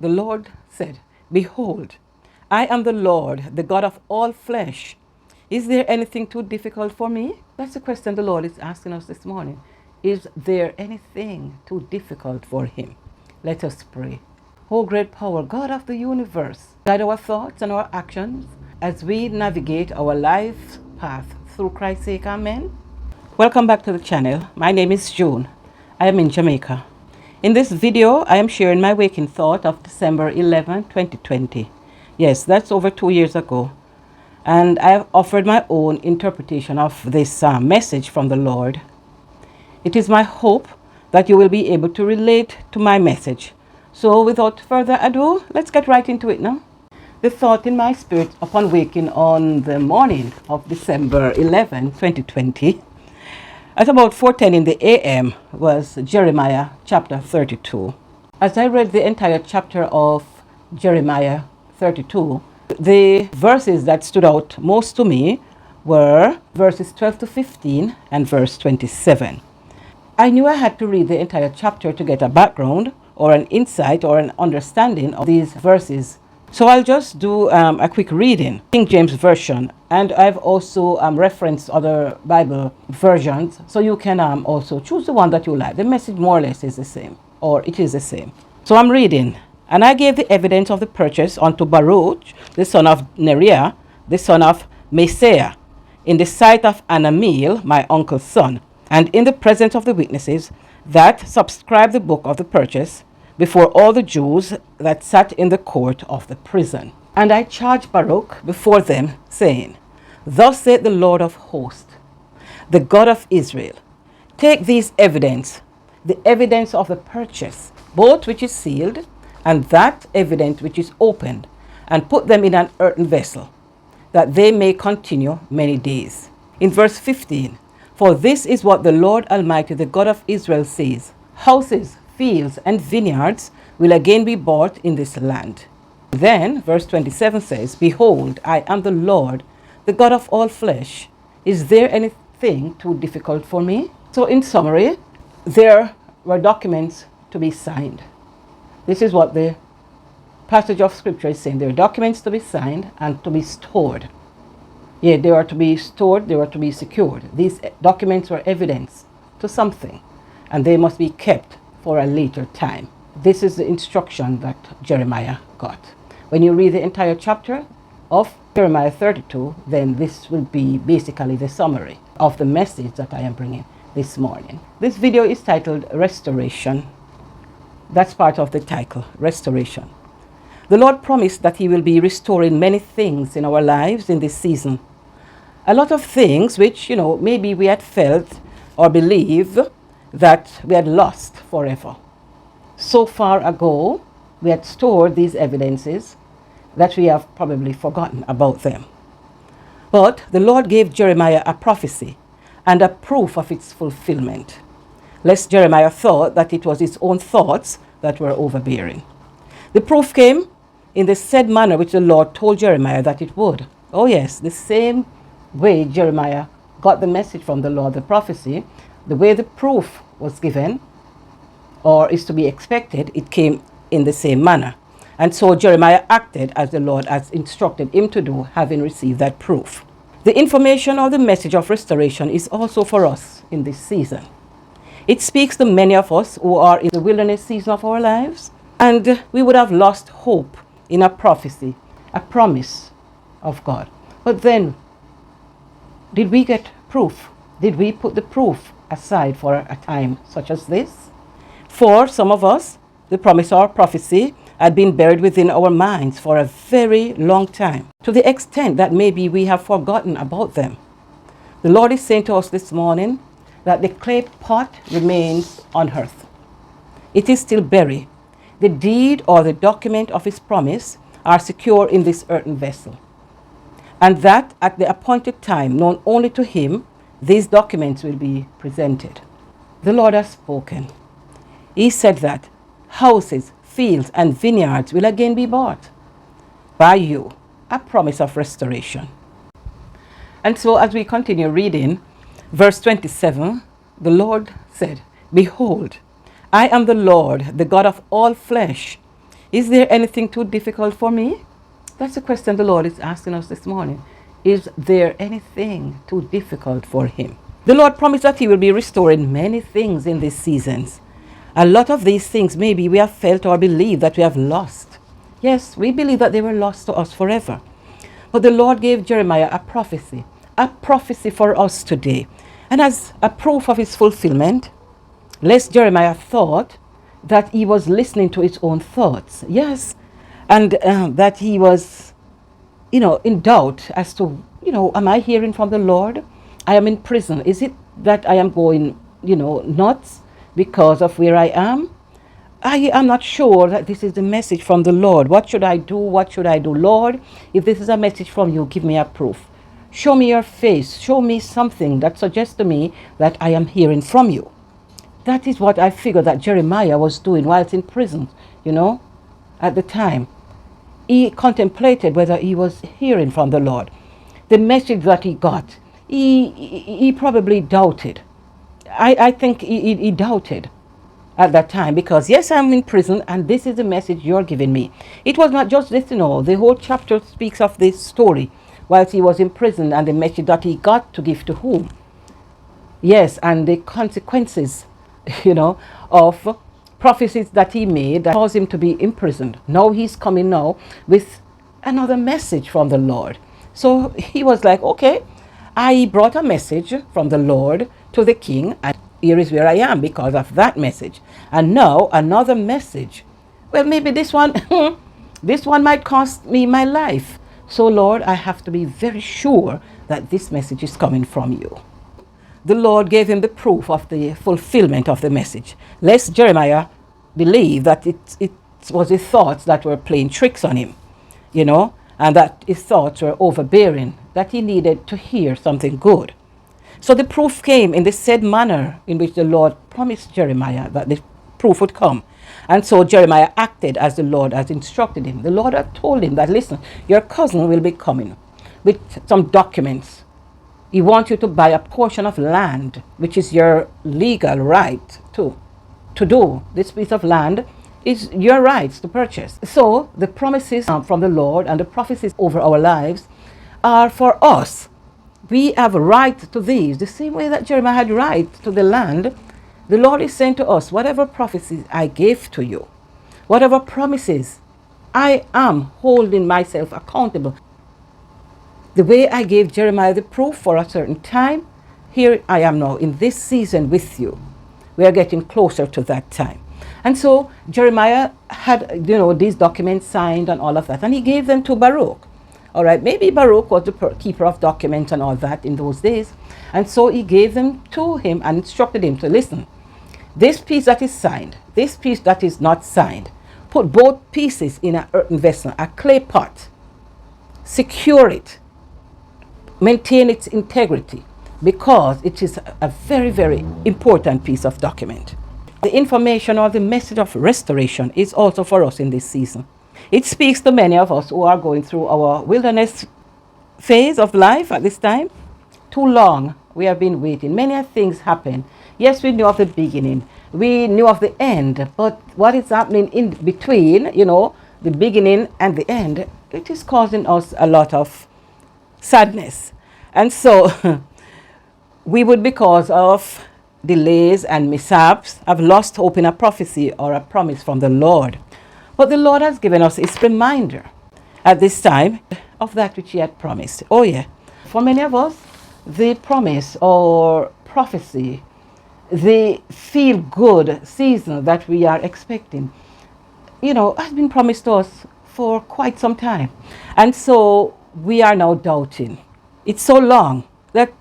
The Lord said, "Behold, I am the Lord, the God of all flesh. Is there anything too difficult for me?" That's the question the Lord is asking us this morning. Is there anything too difficult for Him? Let us pray. O great power, God of the universe, guide our thoughts and our actions as we navigate our life path through Christ's sake. Amen. Welcome back to the channel. My name is June. I am in Jamaica. In this video, I am sharing my waking thought of December 11, 2020. Yes, that's over 2 years ago. And I have offered my own interpretation of this message from the Lord. It is my hope that you will be able to relate to my message. So without further ado, let's get right into it now. The thought in my spirit upon waking on the morning of December 11, 2020, at about 4:10 in the a.m. was Jeremiah chapter 32. As I read the entire chapter of Jeremiah 32, the verses that stood out most to me were verses 12 to 15 and verse 27. I knew I had to read the entire chapter to get a background or an insight or an understanding of these verses. So I'll just do a quick reading, King James Version, and I've also referenced other Bible versions, so you can also choose the one that you like. The message more or less is the same, or it is the same. So I'm reading. "And I gave the evidence of the purchase unto Baruch, the son of Neriah, the son of Maaseiah, in the sight of Anamiel, my uncle's son, and in the presence of the witnesses that subscribed the book of the purchase, before all the Jews that sat in the court of the prison. And I charged Baruch before them, saying, Thus saith the Lord of hosts, the God of Israel, take these evidence, the evidence of the purchase, both which is sealed, and that evidence which is opened, and put them in an earthen vessel, that they may continue many days." In verse 15, "For this is what the Lord Almighty, the God of Israel, says, Houses, fields, and vineyards will again be bought in this land." Then verse 27 says, "Behold, I am the Lord, the God of all flesh. Is there anything too difficult for me?" So in summary, there were documents to be signed. This is what the passage of scripture is saying. There are documents to be signed and to be stored. Yeah, they are to be stored, they are to be secured. These documents were evidence to something, and they must be kept for a later time. This is the instruction that Jeremiah got. When you read the entire chapter of Jeremiah 32, then this will be basically the summary of the message that I am bringing this morning. This video is titled Restoration. That's part of the title, Restoration. The Lord promised that He will be restoring many things in our lives in this season. A lot of things which, maybe we had felt or believed that we had lost forever. So far ago, we had stored these evidences that we have probably forgotten about them. But the Lord gave Jeremiah a prophecy and a proof of its fulfillment, lest Jeremiah thought that it was his own thoughts that were overbearing. The proof came in the said manner which the Lord told Jeremiah that it would. Oh yes, the same way Jeremiah got the message from the Lord, the prophecy, the way the proof was given or is to be expected, it came in the same manner. And so Jeremiah acted as the Lord has instructed him to do, having received that proof. The information or the message of restoration is also for us in this season. It speaks to many of us who are in the wilderness season of our lives, and we would have lost hope in a prophecy, a promise of God. But then, did we get proof? Did we put the proof aside for a time such as this? For some of us, the promise or prophecy had been buried within our minds for a very long time, to the extent that maybe we have forgotten about them. The Lord is saying to us this morning that the clay pot remains unearthed. It is still buried. The deed or the document of His promise are secure in this earthen vessel. And that at the appointed time, known only to Him, these documents will be presented. The Lord has spoken. He said that houses, fields, and vineyards will again be bought by you, a promise of restoration. And so as we continue reading, verse 27, the Lord said, "Behold, I am the Lord, the God of all flesh. Is there anything too difficult for me? That's the question the Lord is asking us this morning. Is there anything too difficult for him? The Lord promised that he will be restoring many things in these seasons. A lot of these things maybe we have felt or believed that we have lost. Yes, we believe that they were lost to us forever. But the Lord gave Jeremiah a prophecy for us today. And as a proof of its fulfillment, lest Jeremiah thought that he was listening to his own thoughts. Yes, and that he was, in doubt as to, am I hearing from the Lord? I am in prison. Is it that I am going, nuts because of where I am? I am not sure that this is the message from the Lord. What should I do? What should I do? Lord, if this is a message from you, give me a proof. Show me your face. Show me something that suggests to me that I am hearing from you. That is what I figured that Jeremiah was doing whilst in prison, at the time. He contemplated whether he was hearing from the Lord. The message that he got, he probably doubted. I think he doubted at that time, because yes, I'm in prison and this is the message you're giving me. It was not just this, the whole chapter speaks of this story whilst he was in prison and the message that he got to give to whom. Yes, and the consequences, of prophecies that he made that caused him to be imprisoned. Now he's coming now with another message from the Lord. So he was like, okay, I brought a message from the Lord to the king, and here is where I am because of that message. And now another message. Well, maybe this one, this one might cost me my life. So Lord, I have to be very sure that this message is coming from you. The Lord gave him the proof of the fulfillment of the message, lest Jeremiah believe that it was his thoughts that were playing tricks on him, and that his thoughts were overbearing, that he needed to hear something good. So the proof came in the said manner in which the Lord promised Jeremiah that the proof would come. And so Jeremiah acted as the Lord has instructed him. The Lord had told him that, listen, your cousin will be coming with some documents. He wants you to buy a portion of land, which is your legal right to do. This piece of land is your rights to purchase. So the promises from the Lord and the prophecies over our lives are for us. We have a right to these. The same way that Jeremiah had right to the land, the Lord is saying to us, whatever prophecies I gave to you, whatever promises, I am holding myself accountable. The way I gave Jeremiah the proof for a certain time, here I am now in this season with you. We are getting closer to that time. And so Jeremiah had, these documents signed and all of that, and he gave them to Baruch. All right, maybe Baruch was the keeper of documents and all that in those days. And so he gave them to him and instructed him to listen. This piece that is signed, this piece that is not signed, put both pieces in an earthen vessel, a clay pot. Secure it. Maintain its integrity, because it is a very, very important piece of document. The information or the message of restoration is also for us in this season. It speaks to many of us who are going through our wilderness phase of life at this time. Too long we have been waiting. Many things happen. Yes, we knew of the beginning. We knew of the end. But what is happening in between, the beginning and the end, it is causing us a lot of sadness. And so we would, because of delays and mishaps, have lost hope in a prophecy or a promise from the Lord. But the Lord has given us his reminder at this time of that which he had promised. Oh yeah, for many of us, the promise or prophecy, the feel-good season that we are expecting, has been promised to us for quite some time. And so we are now doubting. It's so long that,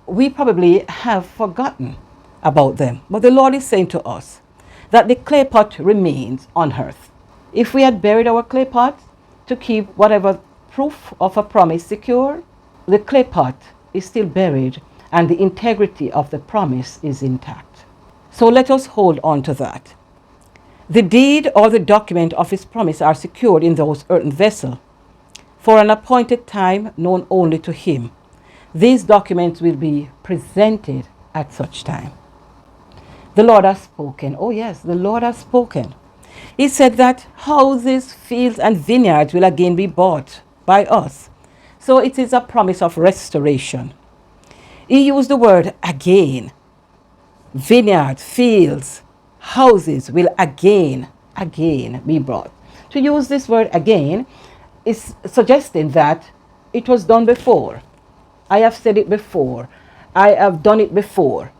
we probably have forgotten about them. But the Lord is saying to us that the clay pot remains on earth. If we had buried our clay pot to keep whatever proof of a promise secure, the clay pot is still buried and the integrity of the promise is intact. So let us hold on to that. The deed or the document of his promise are secured in those earthen vessels for an appointed time known only to him. These documents will be presented at such time. The Lord has spoken. Oh yes, the Lord has spoken. He said that houses, fields, and vineyards will again be bought by us. So it is a promise of restoration. He used the word again. Vineyards, fields, houses will again be brought. To use this word again is suggesting that it was done before. I have said it before. I have done it before.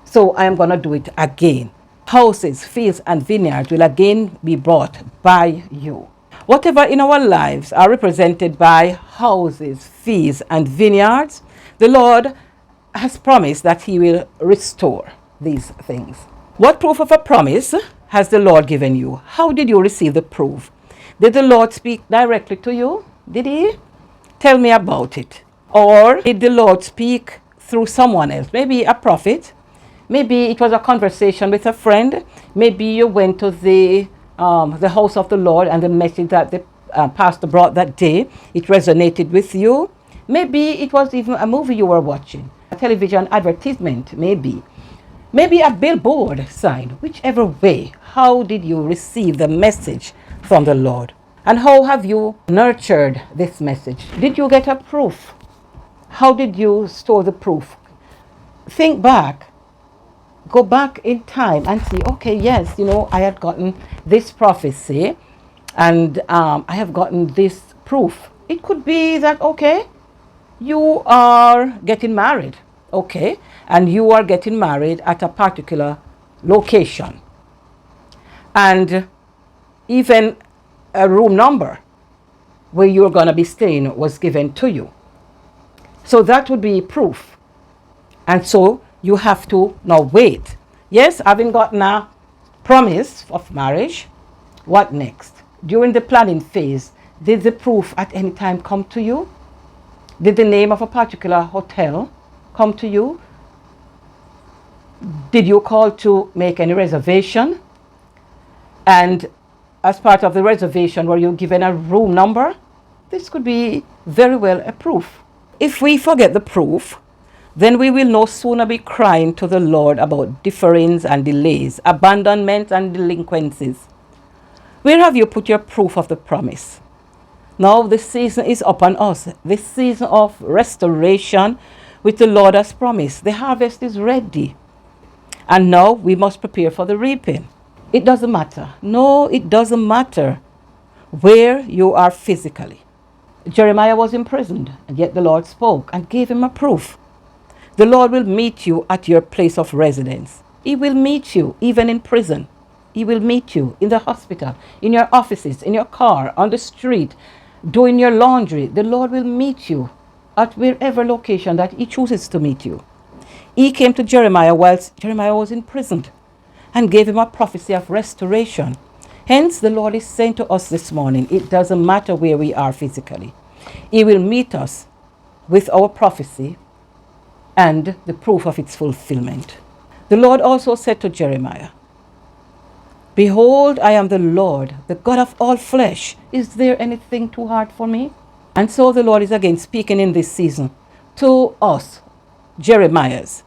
So I am going to do it again. Houses, fields, and vineyards will again be brought by you. Whatever in our lives are represented by houses, fields, and vineyards, the Lord has promised that He will restore these things. What proof of a promise has the Lord given you? How did you receive the proof? Did the Lord speak directly to you? Did He? Tell me about it. Or did the Lord speak through someone else? Maybe a prophet. Maybe it was a conversation with a friend. Maybe you went to the house of the Lord and the message that the pastor brought that day, it resonated with you. Maybe it was even a movie you were watching, a television advertisement, maybe a billboard sign. Whichever way, how did you receive the message from the Lord? And how have you nurtured this message? Did you get a proof? How did you store the proof? Think back. Go back in time and see, okay, yes, I had gotten this prophecy and I have gotten this proof. It could be that, okay, you are getting married, okay, and you are getting married at a particular location. And even a room number where you're going to be staying was given to you. So that would be proof. And so you have to now wait. Yes, having gotten a promise of marriage, what next? During the planning phase, did the proof at any time come to you? Did the name of a particular hotel come to you? Did you call to make any reservation? And as part of the reservation, were you given a room number? This could be very well a proof. If we forget the proof, then we will no sooner be crying to the Lord about differings and delays, abandonment and delinquencies. Where have you put your proof of the promise? Now the season is upon us, this season of restoration which the Lord has promised. The harvest is ready. And now we must prepare for the reaping. It doesn't matter. No, it doesn't matter where you are physically. Jeremiah was imprisoned, and yet the Lord spoke and gave him a proof. The Lord will meet you at your place of residence. He will meet you even in prison. He will meet you in the hospital, in your offices, in your car, on the street, doing your laundry. The Lord will meet you at wherever location that He chooses to meet you. He came to Jeremiah whilst Jeremiah was imprisoned and gave him a prophecy of restoration. Hence, the Lord is saying to us this morning, it doesn't matter where we are physically. He will meet us with our prophecy and the proof of its fulfillment. The Lord also said to Jeremiah, "Behold, I am the Lord, the God of all flesh. Is there anything too hard for me?" And so the Lord is again speaking in this season to us, Jeremiahs.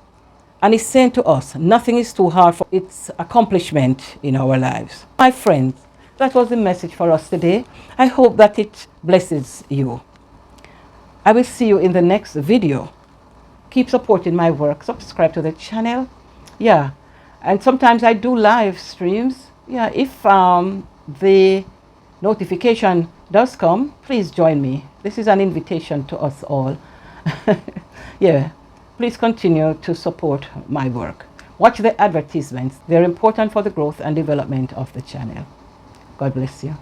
And He's saying to us, nothing is too hard for its accomplishment in our lives. My friends, that was the message for us today. I hope that it blesses you. I will see you in the next video. Keep supporting my work. Subscribe to the channel. Yeah. And sometimes I do live streams. Yeah. If the notification does come, please join me. This is an invitation to us all. Yeah. Please continue to support my work. Watch the advertisements. They're important for the growth and development of the channel. God bless you.